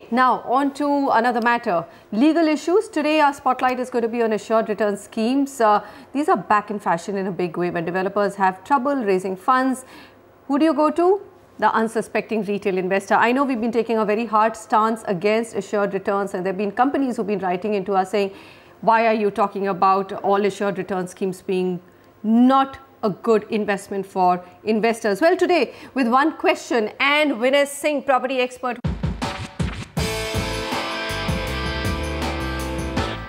Now, on to another matter, legal issues. Today, our spotlight is going to be on assured return schemes. These are back in fashion in a big way when developers have trouble raising funds. Who do you go to? The unsuspecting retail investor. I know we've been taking a very hard stance against assured returns, and there have been companies who've been writing into us saying, why are you talking about all assured return schemes being not a good investment for investors? Well, today, with one question and Vinay Singh, property expert.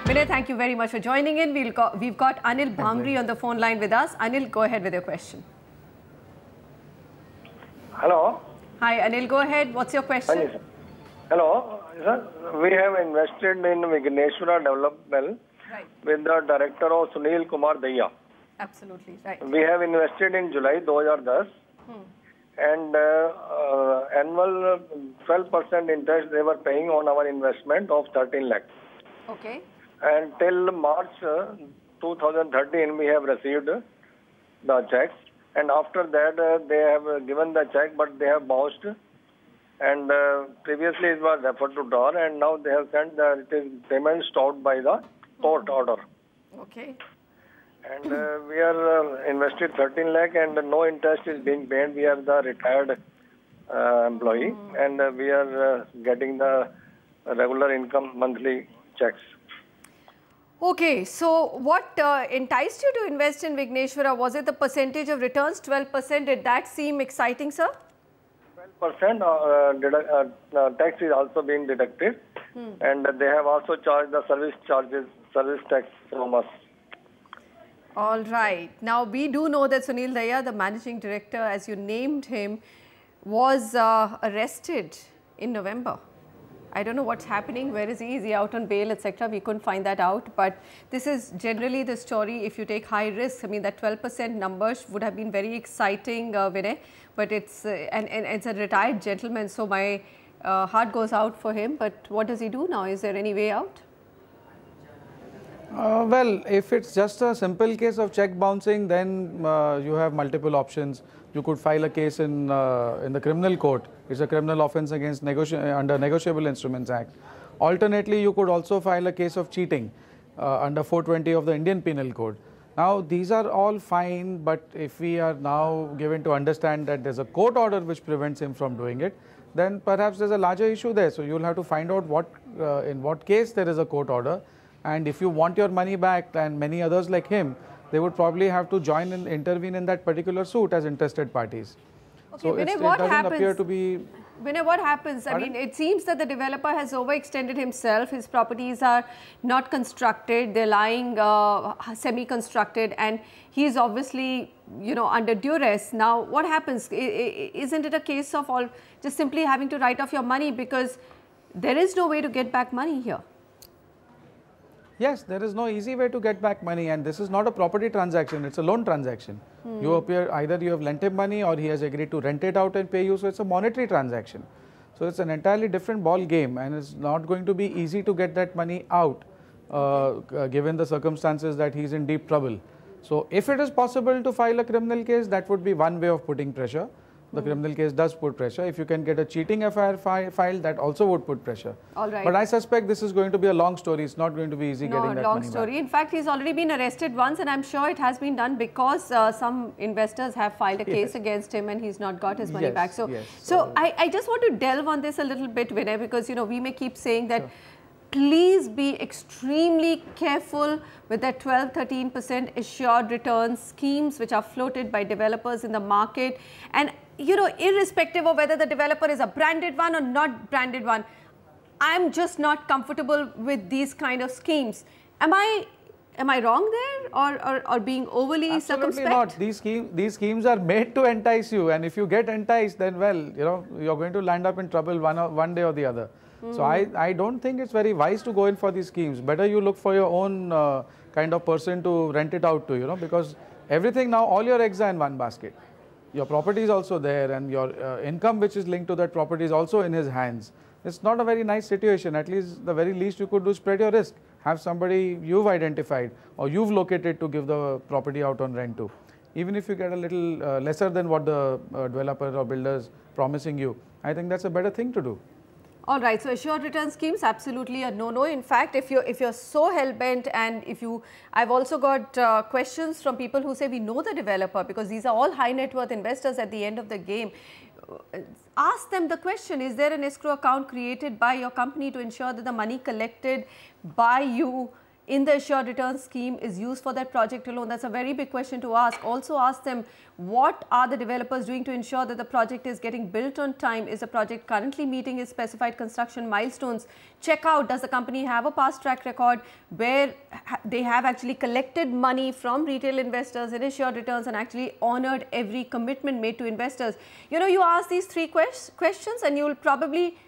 Vinay, thank you very much for joining in. We've got Anil Bhamri on the phone line with us. Anil, go ahead with your question. Hello. Hi, Anil, go ahead. What's your question? Hello, sir. We have invested in Vigneshwara Development with the director of Sunil Kumar Daya. Absolutely, right. We have invested in July 2010 and annual 12% interest they were paying on our investment of 13 lakh. Okay. And till March 2013, we have received the checks. And after that, they have given the check, but they have bounced. And previously, it was referred to DOR, and now they have sent that it is payment stopped by the court order. Okay. And we are invested 13 lakh, and no interest is being paid. We are the retired employee, and we are getting the regular income monthly checks. Okay, so what enticed you to invest in Vigneshwara? Was it the percentage of returns, 12%? Did that seem exciting, sir? 12% tax is also being deducted, and they have also charged the service tax from us. All right. Now, we do know that Sunil Daya, the managing director, as you named him, was arrested in November. I don't know what's happening. Where is he? Is he out on bail, etc.? We couldn't find that out. But this is generally the story. If you take high risks, I mean, that 12% numbers would have been very exciting, Vinay. But it's and it's a retired gentleman, so my heart goes out for him. But what does he do now? Is there any way out? Well, if it's just a simple case of check bouncing, then you have multiple options. You could file a case in the criminal court. It's a criminal offence against under Negotiable Instruments Act. Alternately, you could also file a case of cheating under 420 of the Indian Penal Code. Now, these are all fine, but if we are now given to understand that there's a court order which prevents him from doing it, then perhaps there's a larger issue there. So you'll have to find out in what case there is a court order. And if you want your money back, and many others like him, they would probably have to join and intervene in that particular suit as interested parties. Okay, so Vinay, it doesn't appear to be... Vinay, what happens? Pardon? I mean, it seems that the developer has overextended himself. His properties are not constructed. They're lying semi-constructed, and he's obviously, you know, under duress. Now, what happens? Isn't it a case of just simply having to write off your money because there is no way to get back money here? Yes, there is no easy way to get back money, and this is not a property transaction, it's a loan transaction. You appear, either you have lent him money or he has agreed to rent it out and pay you, so it's a monetary transaction. So it's an entirely different ball game, and it's not going to be easy to get that money out given the circumstances that he's in deep trouble. So if it is possible to file a criminal case, that would be one way of putting pressure. The criminal case does put pressure. If you can get a cheating FIR filed, that also would put pressure. All right. But I suspect this is going to be a long story. It's not going to be easy getting that money back. No, long story. In fact, he's already been arrested once, and I'm sure it has been done because some investors have filed a case against him, and he's not got his money back. So, I just want to delve on this a little bit, Vinay, because, you know, we may keep saying that please be extremely careful with that 12-13% assured return schemes which are floated by developers in the market. And you know, irrespective of whether the developer is a branded one or not branded one, I'm just not comfortable with these kind of schemes. Am I wrong there, or being overly circumspect? Absolutely not. These schemes are made to entice you, and if you get enticed, then well, you know, you're going to land up in trouble one day or the other. So I don't think it's very wise to go in for these schemes. Better you look for your own kind of person to rent it out to, you know, because everything now, all your eggs are in one basket. Your property is also there, and your income which is linked to that property is also in his hands. It's not a very nice situation. At least the very least you could do, spread your risk. Have somebody you've identified or you've located to give the property out on rent to. Even if you get a little lesser than what the developer or builders promising you, I think that's a better thing to do. All right, so assured return schemes, absolutely a no-no. In fact, if you're so hell-bent, and I've also got questions from people who say we know the developer, because these are all high net worth investors at the end of the game. Ask them the question, is there an escrow account created by your company to ensure that the money collected by you in the assured return scheme is used for that project alone? That's a very big question to ask. Also ask them, what are the developers doing to ensure that the project is getting built on time? Is the project currently meeting its specified construction milestones? Check out, does the company have a past track record where they have actually collected money from retail investors in assured returns and actually honored every commitment made to investors? You know, you ask these three questions and you will probably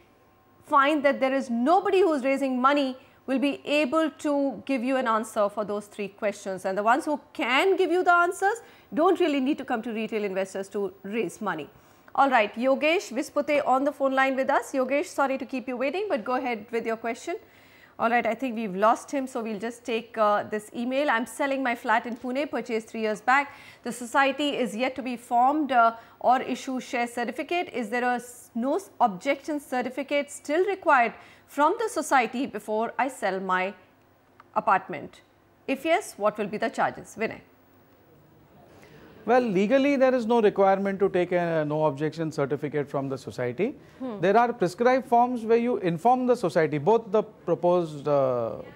find that there is nobody who is raising money will be able to give you an answer for those three questions. And the ones who can give you the answers don't really need to come to retail investors to raise money. All right, Yogesh Vispute on the phone line with us. Yogesh, sorry to keep you waiting, but go ahead with your question. All right, I think we've lost him, so we'll just take this email. I'm selling my flat in Pune, purchased 3 years back. The society is yet to be formed or issue share certificate. Is there a no objection certificate still required from the society before I sell my apartment? If yes, what will be the charges? Vinay. Well, legally there is no requirement to take a no objection certificate from the society. There are prescribed forms where you inform the society, both the proposed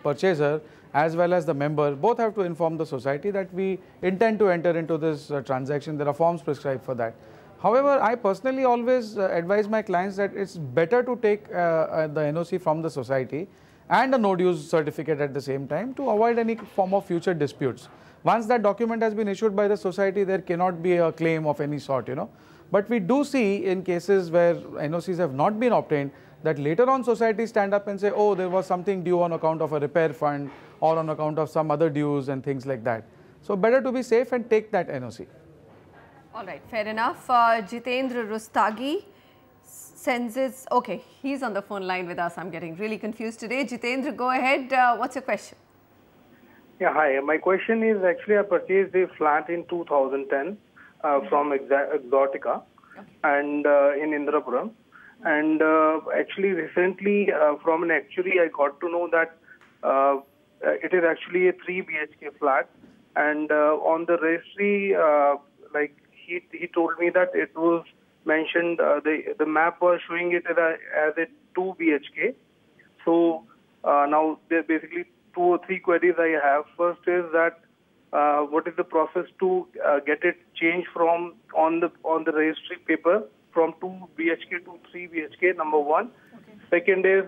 purchaser as well as the member, both have to inform the society that we intend to enter into this transaction. There are forms prescribed for that. However, I personally always advise my clients that it's better to take the NOC from the society and a no dues certificate at the same time to avoid any form of future disputes. Once that document has been issued by the society, there cannot be a claim of any sort, you know. But we do see in cases where NOCs have not been obtained, that later on societies stand up and say, oh, there was something due on account of a repair fund or on account of some other dues and things like that. So better to be safe and take that NOC. All right, fair enough. Jitendra Rustagi sends his, okay, he's on the phone line with us. I'm getting really confused today. Jitendra, go ahead. What's your question? Yeah, hi. My question is, actually I purchased a flat in 2010 from Exotica and in Indrapuram. And actually recently from an actuary I got to know that it is actually a 3 BHK flat. And on the registry, like he told me that it was mentioned, the map was showing it as a 2 BHK. So now there basically 2 or 3 queries I have. First is that what is the process to get it changed from on the registry paper from 2 BHK to 3 BHK, number one. Okay. Second is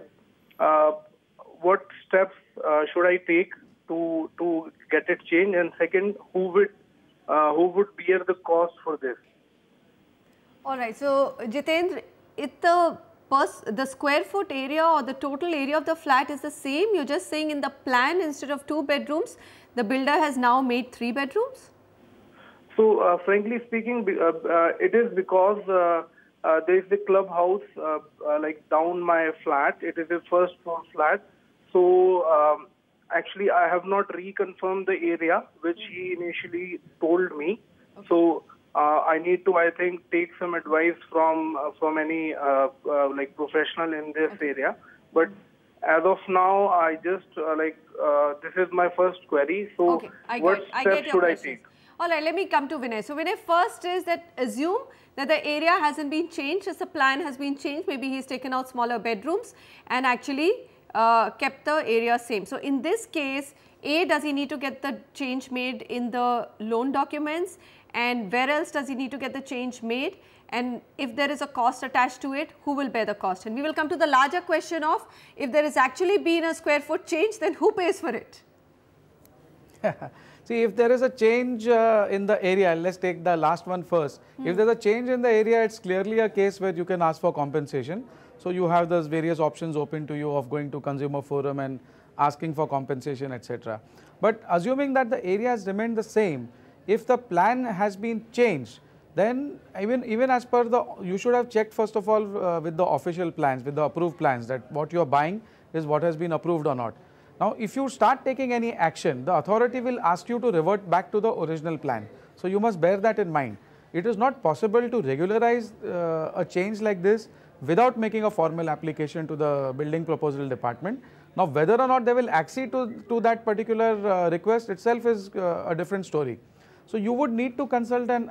what steps should I take to get it changed, and second, who would bear the cost for this? All right. So Jitendra, the square foot area or the total area of the flat is the same. You're just saying in the plan, instead of 2 bedrooms, the builder has now made 3 bedrooms? So frankly speaking, it is because there is a clubhouse like down my flat. It is a first floor flat. So actually I have not reconfirmed the area which he initially told me. Okay. So I need to, I think, take some advice from any like professional in this area. But as of now, I just this is my first query. So okay, what steps should I take? All right, let me come to Vinay. So Vinay, first is that assume that the area hasn't been changed, as the plan has been changed. Maybe he's taken out smaller bedrooms and actually kept the area same. So in this case, A, does he need to get the change made in the loan documents? And where else does he need to get the change made? And if there is a cost attached to it, who will bear the cost? And we will come to the larger question of, if there is actually been a square foot change, then who pays for it? See, if there is a change in the area, let's take the last one first. If there is a change in the area, it's clearly a case where you can ask for compensation. So you have those various options open to you of going to consumer forum and asking for compensation, etc. But assuming that the area has remained the same, if the plan has been changed, then even as per you should have checked first of all with the official plans, with the approved plans, that what you are buying is what has been approved or not. Now, if you start taking any action, the authority will ask you to revert back to the original plan. So you must bear that in mind. It is not possible to regularize a change like this without making a formal application to the building proposal department. Now, whether or not they will accede to that particular request itself is a different story. So, you would need to consult an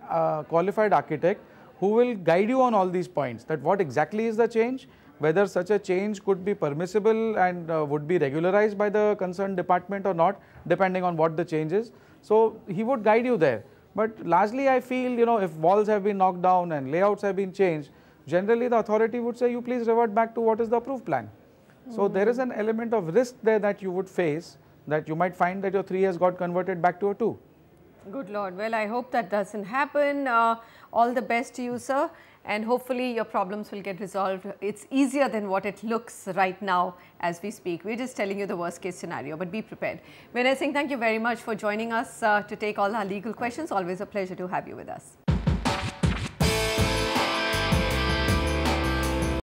qualified architect who will guide you on all these points, that what exactly is the change, whether such a change could be permissible and would be regularized by the concerned department or not, depending on what the change is. So, he would guide you there. But largely I feel, you know, if walls have been knocked down and layouts have been changed, generally the authority would say you please revert back to what is the approved plan. So, there is an element of risk there that you would face, that you might find that your 3 has got converted back to a 2. Good Lord. Well, I hope that doesn't happen. All the best to you, sir. And hopefully your problems will get resolved. It's easier than what it looks right now as we speak. We're just telling you the worst case scenario, but be prepared. Vinay Singh, thank you very much for joining us to take all our legal questions. Always a pleasure to have you with us.